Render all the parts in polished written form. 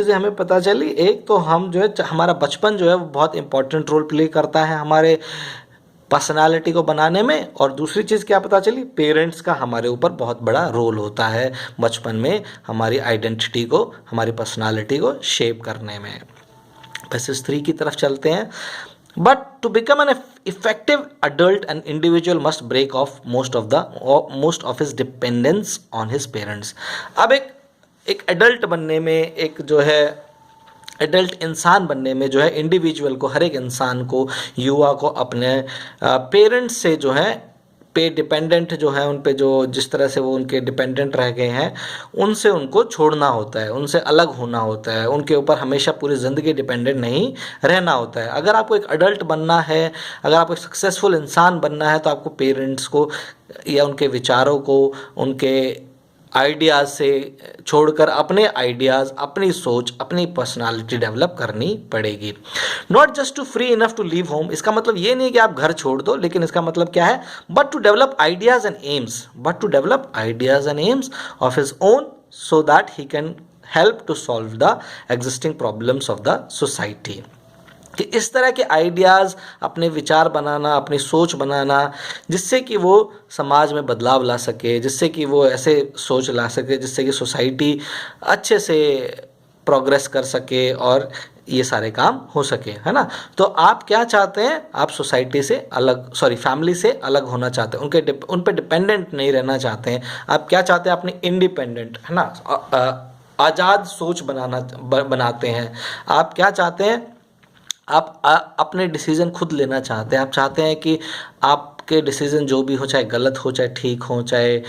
चीज़ें हमें पता चली। एक तो हम जो है हमारा बचपन जो है वो बहुत इंपॉर्टेंट रोल प्ले करता है हमारे पर्सनालिटी को बनाने में, और दूसरी चीज़ क्या पता चली, पेरेंट्स का हमारे ऊपर बहुत बड़ा रोल होता है बचपन में हमारी आइडेंटिटी को, हमारी पर्सनालिटी को शेप करने में। पैसेज 3 की तरफ चलते हैं। But to become an effective adult an individual must break off most of his dependence on his parents. अब एक एडल्ट बनने में, एक जो है एडल्ट इंसान बनने में जो है इंडिविजुअल को, हर एक इंसान को, युवा को अपने पेरेंट्स से जो है पे डिपेंडेंट जो है, उन पे जो जिस तरह से वो उनके डिपेंडेंट रह गए हैं, उनसे उनको छोड़ना होता है, उनसे अलग होना होता है, उनके ऊपर हमेशा पूरी ज़िंदगी डिपेंडेंट नहीं रहना होता है। अगर आपको एक अडल्ट बनना है, अगर आपको एक सक्सेसफुल इंसान बनना है, तो आपको पेरेंट्स को या उनके विचारों को, उनके आइडियाज़ से छोड़कर अपने आइडियाज़, अपनी सोच, अपनी पर्सनालिटी डेवलप करनी पड़ेगी। Not just to free enough to leave home, इसका मतलब ये नहीं कि आप घर छोड़ दो, लेकिन इसका मतलब क्या है, but to develop ideas and aims of his own, so that he can help to solve the existing problems of the society. कि इस तरह के आइडियाज़, अपने विचार बनाना, अपनी सोच बनाना, जिससे कि वो समाज में बदलाव ला सके, जिससे कि वो ऐसे सोच ला सके जिससे कि सोसाइटी अच्छे से प्रोग्रेस कर सके और ये सारे काम हो सके, है ना। तो आप क्या चाहते हैं, आप सोसाइटी से अलग, फैमिली से अलग होना चाहते हैं, उन पे डिपेंडेंट नहीं रहना चाहते हैं। आप क्या चाहते हैं, अपनी इंडिपेंडेंट, है ना, आज़ाद सोच बनाते हैं। आप क्या चाहते हैं, आप अपने डिसीज़न खुद लेना चाहते हैं। आप चाहते हैं कि आपके डिसीज़न जो भी हो, चाहे गलत हो, चाहे ठीक हो, चाहे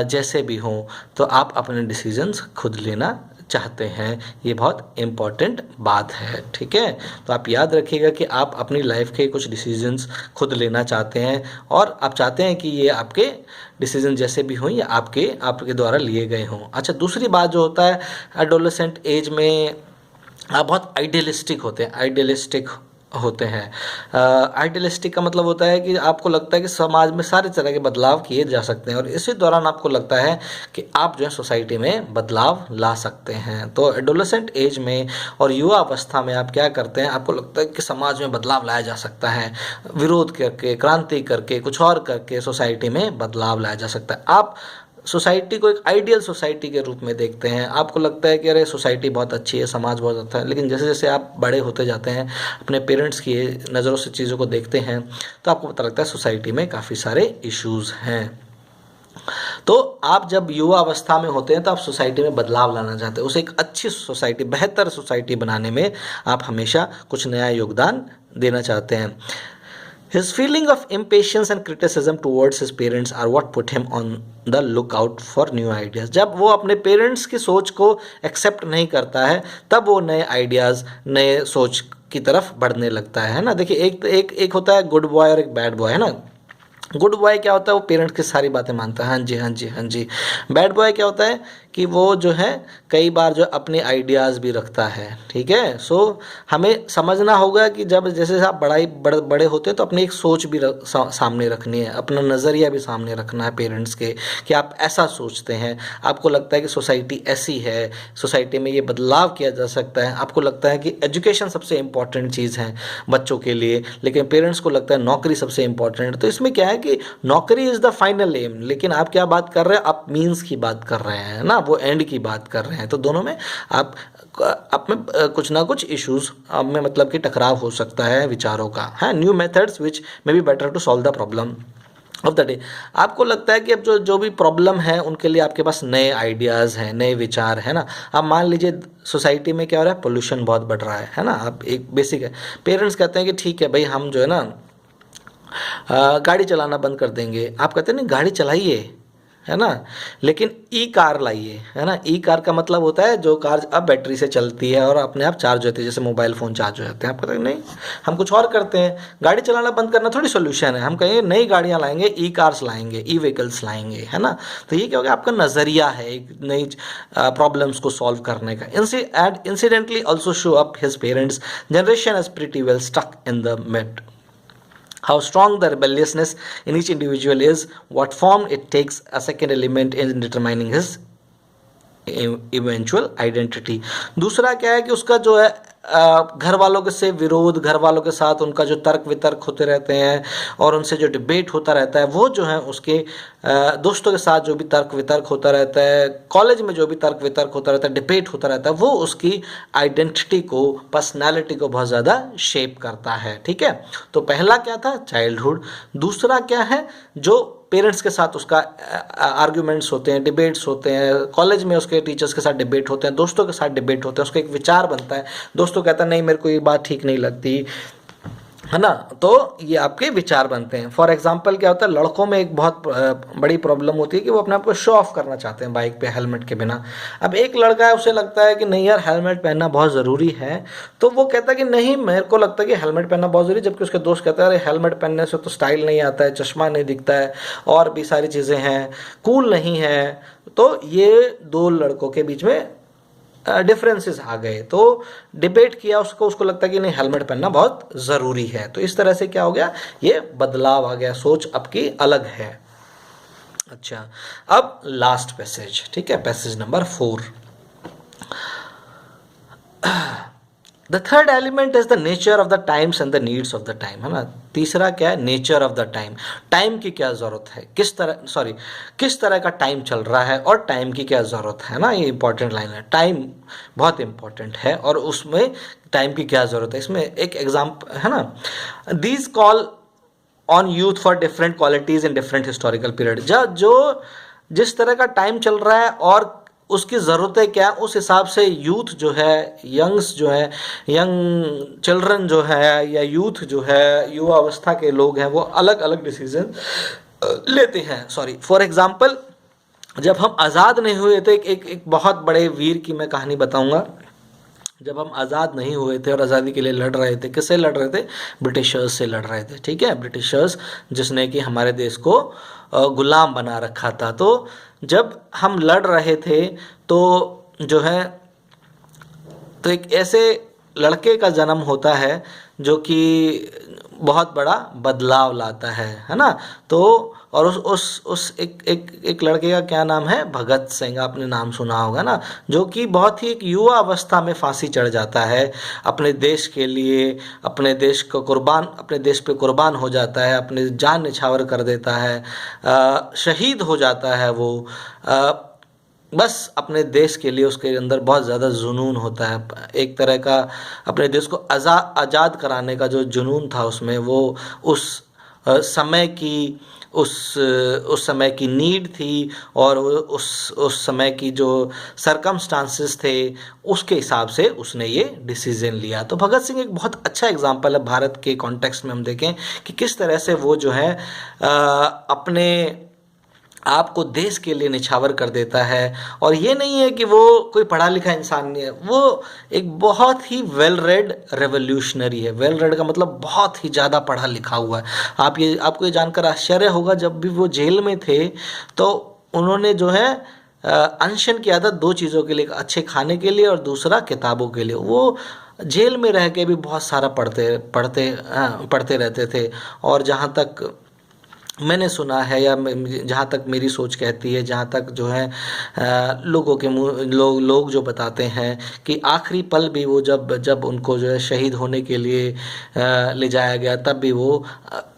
जैसे भी हो, तो आप अपने डिसीजंस खुद लेना चाहते हैं। ये बहुत इम्पॉर्टेंट बात है, ठीक है। तो आप याद रखिएगा कि आप अपनी लाइफ के कुछ डिसीजंस खुद लेना चाहते हैं, और आप चाहते हैं कि ये आपके डिसीजन जैसे भी हों, या आपके द्वारा लिए गए हों। अच्छा, दूसरी बात जो होता है, एडोलेसेंट एज में आप बहुत आइडियलिस्टिक होते हैं। आइडियलिस्टिक का मतलब होता है कि आपको लगता है कि समाज में सारे तरह के बदलाव किए जा सकते हैं, और इसी दौरान आपको लगता है कि आप जो है सोसाइटी में बदलाव ला सकते हैं। तो एडोलेसेंट एज में और युवा अवस्था में आप क्या करते हैं, आपको लगता है कि समाज में बदलाव लाया जा सकता है, विरोध करके, क्रांति करके, कुछ और करके सोसाइटी में बदलाव लाया जा सकता है। आप सोसाइटी को एक आइडियल सोसाइटी के रूप में देखते हैं। आपको लगता है कि अरे सोसाइटी बहुत अच्छी है, समाज बहुत अच्छा है, लेकिन जैसे जैसे आप बड़े होते जाते हैं, अपने पेरेंट्स की नज़रों से चीज़ों को देखते हैं, तो आपको पता लगता है सोसाइटी में काफ़ी सारे इश्यूज़ हैं। तो आप जब युवा अवस्था में होते हैं तो आप सोसाइटी में बदलाव लाना चाहते हैं, उसे एक अच्छी सोसाइटी, बेहतर सोसाइटी बनाने में आप हमेशा कुछ नया योगदान देना चाहते हैं। His feeling of impatience and criticism towards his parents are what put him on the lookout for new ideas. जब वो अपने पेरेंट्स की सोच को एक्सेप्ट नहीं करता है, तब वो नए आइडियाज़, नए सोच की तरफ बढ़ने लगता है ना। देखिए, एक होता है गुड बॉय और एक बैड बॉय, है ना। गुड बॉय क्या होता है, वो पेरेंट्स की सारी बातें मानता है, हाँ जी हाँ जी हाँ जी। बैड बॉय क्या होता है कि वो जो है कई बार जो अपने आइडियाज़ भी रखता है, ठीक है। सो हमें समझना होगा कि जब जैसे आप बड़े होते हैं तो अपनी एक सोच भी सामने रखनी है, अपना नज़रिया भी सामने रखना है पेरेंट्स के, कि आप ऐसा सोचते हैं, आपको लगता है कि सोसाइटी ऐसी है, सोसाइटी में ये बदलाव किया जा सकता है। आपको लगता है कि एजुकेशन सबसे इम्पॉर्टेंट चीज़ है बच्चों के लिए, लेकिन पेरेंट्स को लगता है नौकरी सबसे इम्पॉर्टेंट। तो इसमें क्या है कि नौकरी इज़ द फाइनल एम, लेकिन आप क्या बात कर रहे हैं, आप मीन्स की बात कर रहे हैं ना, वो एंड की बात कर रहे हैं। तो दोनों में आप में कुछ ना कुछ इश्यूज में मतलब कि टकराव हो सकता है विचारों का, है। New methods which may be better to solve the problem of the day. आपको लगता है कि अब जो भी प्रॉब्लम है उनके लिए आपके पास नए आइडियाज़ हैं, नए विचार है ना। अब मान लीजिए सोसाइटी में क्या हो रहा है, पोल्यूशन बहुत बढ़ रहा है ना। आप एक बेसिक है, पेरेंट्स कहते हैं कि ठीक है भाई, हम जो है ना गाड़ी चलाना बंद कर देंगे। आप कहते हैं नहीं, गाड़ी चलाइए, है ना, लेकिन ई कार लाइए, है ना। ई कार का मतलब होता है जो कार अब बैटरी से चलती है और अपने आप चार्ज होती है, जैसे मोबाइल फ़ोन चार्ज हो जाते हैं। आप कहते हैं नहीं, हम कुछ और करते हैं, गाड़ी चलाना बंद करना थोड़ी सोल्यूशन है। हम कहेंगे नई गाड़ियाँ लाएंगे, ई कार्स लाएंगे, ई व्हीकल्स लाएंगे, है ना। तो ये क्या हो गया, आपका नज़रिया है एक नई प्रॉब्लम्स को सॉल्व करने का। Incidentally also show up his parents generation as pretty well stuck in the mid. How strong the rebelliousness in each individual is, what form it takes, a second element in determining his eventual identity. दूसरा क्या है कि उसका जो है घर वालों के से विरोध, घर वालों के साथ उनका जो तर्क वितर्क होते रहते हैं और उनसे जो डिबेट होता रहता है, वो जो है उसके दोस्तों के साथ जो भी तर्क वितर्क होता रहता है, कॉलेज में जो भी तर्क वितर्क होता रहता है, डिबेट होता रहता है, वो उसकी आइडेंटिटी को, पर्सनैलिटी को बहुत ज़्यादा शेप करता है। ठीक है, तो पहला क्या था, चाइल्डहुड। दूसरा क्या है, जो पेरेंट्स के साथ उसका आर्ग्यूमेंट्स होते हैं, डिबेट्स होते हैं, कॉलेज में उसके टीचर्स के साथ डिबेट होते हैं, दोस्तों के साथ डिबेट होते हैं, उसका एक विचार बनता है, दोस्तों कहता है नहीं मेरे को ये बात ठीक नहीं लगती, है ना, तो ये आपके विचार बनते हैं। फॉर एग्जाम्पल क्या होता है, लड़कों में एक बहुत बड़ी प्रॉब्लम होती है कि वो अपने आप को शो ऑफ करना चाहते हैं बाइक पे हेलमेट के बिना। अब एक लड़का है, उसे लगता है कि नहीं यार हेलमेट पहनना बहुत ज़रूरी है, तो वो कहता है कि नहीं मेरे को लगता है कि हेलमेट पहनना बहुत ज़रूरी, जबकि उसके दोस्त कहते हैं अरे हेलमेट पहनने से तो स्टाइल नहीं आता है, चश्मा नहीं दिखता है, और भी सारी चीज़ें हैं, कूल नहीं है। तो ये दो लड़कों के बीच में डिफरेंसेस आ गए, तो डिबेट किया, उसको लगता है कि नहीं हेलमेट पहनना बहुत ज़रूरी है। तो इस तरह से क्या हो गया, ये बदलाव आ गया, सोच आपकी अलग है। अच्छा, अब लास्ट पैसेज, ठीक है, passage number 4। The third element is the nature of the times and the needs of the time, है ना। तीसरा क्या है, nature of the time, time की क्या ज़रूरत है, किस तरह का टाइम चल रहा है और टाइम की क्या ज़रूरत है ना। ये इंपॉर्टेंट लाइन है, टाइम बहुत इंपॉर्टेंट है और उसमें टाइम की क्या ज़रूरत है। इसमें एक एग्जाम्पल है ना, these call on youth for different qualities in different historical period. जो जिस तरह का टाइम चल रहा है और उसकी ज़रूरतें क्या, उस हिसाब से यूथ जो है, यंग्स जो है, यंग चिल्ड्रन जो है, या यूथ जो है, युवा अवस्था के लोग हैं, वो अलग अलग डिसीजन लेते हैं। फॉर एग्जांपल, जब हम आज़ाद नहीं हुए थे, एक बहुत बड़े वीर की मैं कहानी बताऊंगा। जब हम आज़ाद नहीं हुए थे और आज़ादी के लिए लड़ रहे थे, किससे लड़ रहे थे, ब्रिटिशर्स से लड़ रहे थे। ठीक है, ब्रिटिशर्स जिसने कि हमारे देश को गुलाम बना रखा था। तो जब हम लड़ रहे थे तो जो है, तो एक ऐसे लड़के का जन्म होता है जो कि बहुत बड़ा बदलाव लाता है ना। तो और उस एक लड़के का क्या नाम है, भगत सिंह, आपने नाम सुना होगा ना, जो कि बहुत ही एक युवा अवस्था में फांसी चढ़ जाता है अपने देश के लिए, अपने देश पे कुर्बान हो जाता है, अपने जान निछावर कर देता है, शहीद हो जाता है वो, बस अपने देश के लिए उसके अंदर बहुत ज़्यादा जुनून होता है, एक तरह का अपने देश को आज़ाद कराने का जो जुनून था उसमें, वो उस समय की नीड थी और उस समय की जो सरकमस्टांसेस थे उसके हिसाब से उसने ये डिसीजन लिया। तो भगत सिंह एक बहुत अच्छा एग्जांपल है भारत के कॉन्टेक्स्ट में। हम देखें कि किस तरह से वो जो है अपने आपको देश के लिए निछावर कर देता है। और ये नहीं है कि वो कोई पढ़ा लिखा इंसान नहीं है, वो एक बहुत ही वेल रेड रेवोल्यूशनरी है। वेल रेड का मतलब बहुत ही ज़्यादा पढ़ा लिखा हुआ है। आपको ये जानकर आश्चर्य होगा, जब भी वो जेल में थे तो उन्होंने जो है अनशन की आदत 2 चीज़ों के लिए, अच्छे खाने के लिए और दूसरा किताबों के लिए। वो जेल में रह के भी बहुत सारा पढ़ते रहते थे। और जहाँ तक मैंने सुना है, या जहाँ तक मेरी सोच कहती है, जहाँ तक जो है लोगों के लोग जो बताते हैं कि आखिरी पल भी वो जब उनको जो है शहीद होने के लिए ले जाया गया, तब भी वो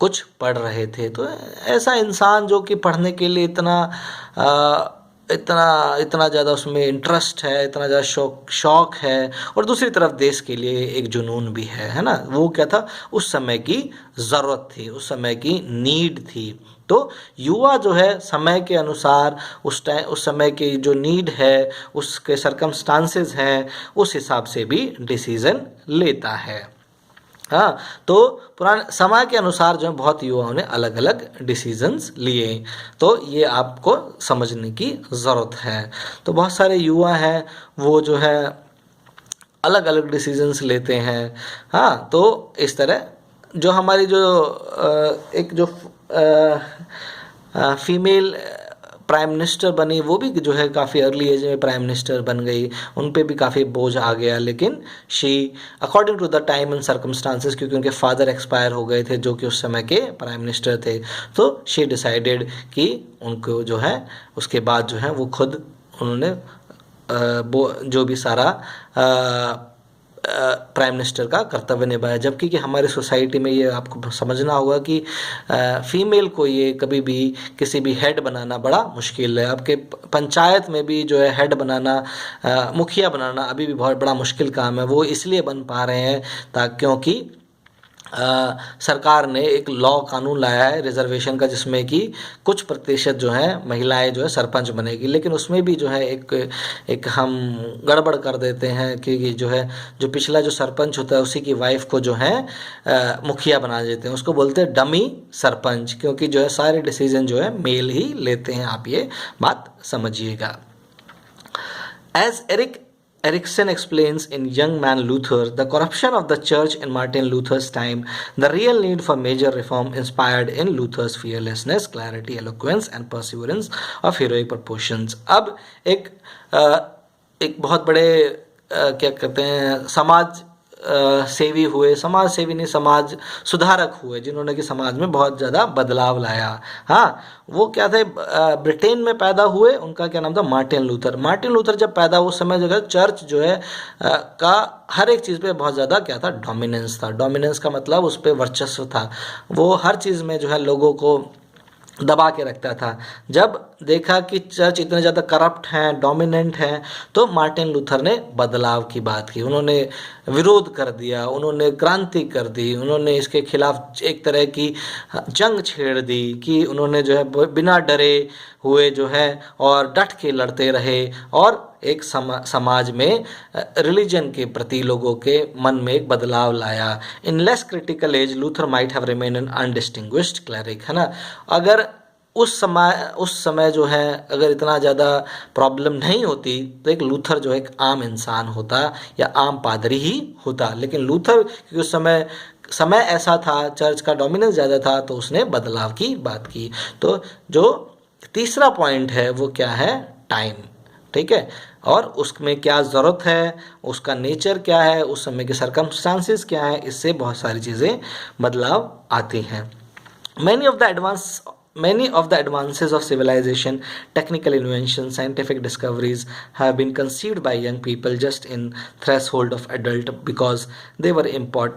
कुछ पढ़ रहे थे। तो ऐसा इंसान जो कि पढ़ने के लिए इतना ज़्यादा उसमें इंटरेस्ट है, इतना ज़्यादा शौक है, और दूसरी तरफ देश के लिए एक जुनून भी है ना। वो क्या था, उस समय की ज़रूरत थी, उस समय की नीड थी। तो युवा जो है समय के अनुसार उस समय की जो नीड है, उसके सरकमस्टांसेस हैं, उस हिसाब से भी डिसीज़न लेता है। हाँ, तो पुराने समय के अनुसार जो है बहुत युवाओं ने अलग अलग डिसीजंस लिए। तो ये आपको समझने की ज़रूरत है। तो बहुत सारे युवा हैं वो जो है अलग अलग डिसीजंस लेते हैं। हाँ, तो इस तरह जो हमारी एक जो फीमेल प्राइम मिनिस्टर बनी, वो भी जो है काफ़ी अर्ली एज में प्राइम मिनिस्टर बन गई, उन पे भी काफ़ी बोझ आ गया। लेकिन she according to the time and circumstances, क्योंकि उनके फादर एक्सपायर हो गए थे जो कि उस समय के प्राइम मिनिस्टर थे, तो शी डिसाइडेड कि उनको जो है उसके बाद जो है वो खुद उन्होंने जो भी सारा प्राइम मिनिस्टर का कर्तव्य निभाया। जबकि कि हमारी सोसाइटी में ये आपको समझना होगा कि फीमेल को ये कभी भी किसी भी हेड बनाना बड़ा मुश्किल है। आपके पंचायत में भी जो है हेड बनाना, मुखिया बनाना अभी भी बहुत बड़ा मुश्किल काम है। वो इसलिए बन पा रहे हैं क्योंकि सरकार ने एक लॉ कानून लाया है रिजर्वेशन का, जिसमें कि कुछ प्रतिशत जो है महिलाएं जो है सरपंच बनेगी। लेकिन उसमें भी जो है एक हम गड़बड़ कर देते हैं कि जो है जो पिछला जो सरपंच होता है उसी की वाइफ को जो है मुखिया बना देते हैं। उसको बोलते हैं डमी सरपंच, क्योंकि जो है सारे डिसीजन जो है मेल ही लेते हैं। आप ये बात समझिएगा। As Erikson explains in Young Man Luther, the corruption of the church in Martin Luther's time, the real need for major reform inspired in Luther's fearlessness, clarity, eloquence and perseverance of heroic proportions. अब एक बहुत बड़े क्या कहते हैं समाज सेवी हुए, समाज सेवी नहीं, समाज सुधारक हुए, जिन्होंने कि समाज में बहुत ज़्यादा बदलाव लाया। हाँ, वो क्या थे, ब्रिटेन में पैदा हुए। उनका क्या नाम था, मार्टिन लूथर। मार्टिन लूथर जब पैदा हुए उस समय जो है चर्च जो है का हर एक चीज़ पे बहुत ज़्यादा क्या था, डोमिनेंस था। डोमिनेंस का मतलब उस पर वर्चस्व था। वो हर चीज़ में जो है लोगों को दबा के रखता था। जब देखा कि चर्च इतने ज़्यादा करप्ट हैं, डोमिनेंट हैं, तो मार्टिन लूथर ने बदलाव की बात की। उन्होंने विरोध कर दिया, उन्होंने क्रांति कर दी, उन्होंने इसके खिलाफ एक तरह की जंग छेड़ दी कि उन्होंने जो है बिना डरे हुए जो है और डट के लड़ते रहे और एक समाज में रिलीजन के प्रति लोगों के मन में एक बदलाव लाया। In less critical age Luther might have remain an undistinguished cleric, है ना। अगर उस समय जो है अगर इतना ज़्यादा प्रॉब्लम नहीं होती तो एक लूथर जो है एक आम इंसान होता या आम पादरी ही होता। लेकिन लूथर क्योंकि उस समय ऐसा था, चर्च का डोमिनेंस ज़्यादा था, तो उसने बदलाव की बात की। तो जो तीसरा पॉइंट है वो क्या है, टाइम। ठीक है, और उसमें क्या ज़रूरत है, उसका नेचर क्या है, उस समय के सर्कमस्टांसेस क्या है, इससे बहुत सारी चीज़ें बदलाव आती हैं। Many of the advances of civilization, technical inventions, scientific discoveries have been conceived by young people just in threshold of adult because they were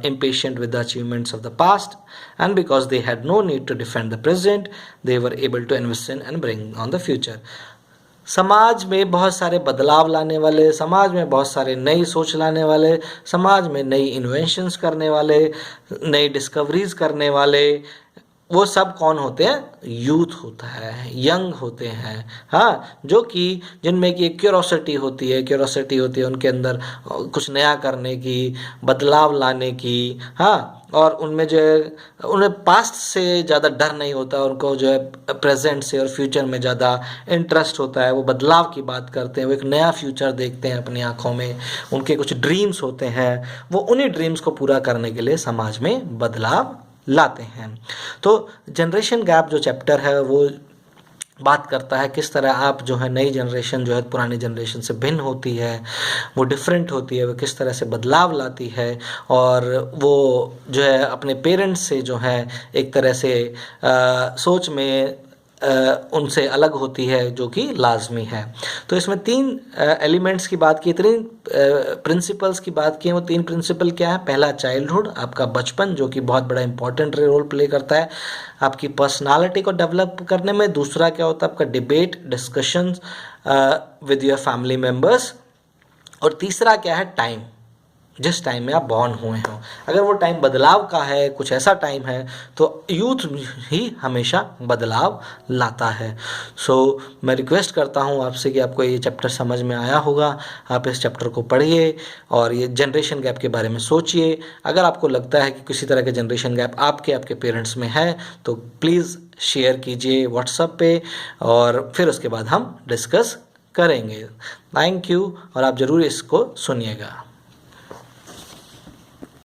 impatient with the achievements of the past, and because they had no need to defend the present, they were able to invest in and bring on the future. समाज में बहुत सारे बदलाव लाने वाले, समाज में बहुत सारे नई सोच लाने वाले, समाज में नई इन्वेंशंस करने वाले, नई डिस्कवरीज करने वाले, वो सब कौन होते हैं, यूथ होता है, यंग होते हैं। हाँ, जो कि जिनमें कि एक क्यूरोसिटी होती है उनके अंदर कुछ नया करने की, बदलाव लाने की। हाँ, और उनमें जो है उन्हें पास्ट से ज़्यादा डर नहीं होता, उनको जो है प्रेजेंट से और फ्यूचर में ज़्यादा इंटरेस्ट होता है। वो बदलाव की बात करते हैं, वो एक नया फ्यूचर देखते हैं अपनी आँखों में, उनके कुछ ड्रीम्स होते हैं, वो उन्हीं ड्रीम्स को पूरा करने के लिए समाज में बदलाव लाते हैं। तो जनरेशन गैप जो चैप्टर है वो बात करता है किस तरह आप जो है नई जनरेशन जो है पुरानी जनरेशन से भिन्न होती है, वो डिफरेंट होती है, वो किस तरह से बदलाव लाती है, और वो जो है अपने पेरेंट्स से जो है एक तरह से सोच में उनसे अलग होती है, जो कि लाजमी है। तो इसमें तीन एलिमेंट्स की बात की, तीन प्रिंसिपल्स की बात की है। वो तीन प्रिंसिपल क्या है, पहला चाइल्डहुड, आपका बचपन, जो कि बहुत बड़ा इंपॉर्टेंट रोल प्ले करता है आपकी पर्सनालिटी को डेवलप करने में। दूसरा क्या होता है आपका debate, discussions with your family members. और तीसरा क्या है, टाइम, जिस टाइम में आप बॉर्न हुए हो। अगर वो टाइम बदलाव का है, कुछ ऐसा टाइम है, तो यूथ ही हमेशा बदलाव लाता है। सो मैं रिक्वेस्ट करता हूँ आपसे कि आपको ये चैप्टर समझ में आया होगा। आप इस चैप्टर को पढ़िए और ये जनरेशन गैप के बारे में सोचिए। अगर आपको लगता है कि किसी तरह का जनरेशन गैप आपके पेरेंट्स में है तो प्लीज़ शेयर कीजिए व्हाट्सएप पे, और फिर उसके बाद हम डिस्कस करेंगे। थैंक यू, और आप ज़रूर इसको सुनिएगा।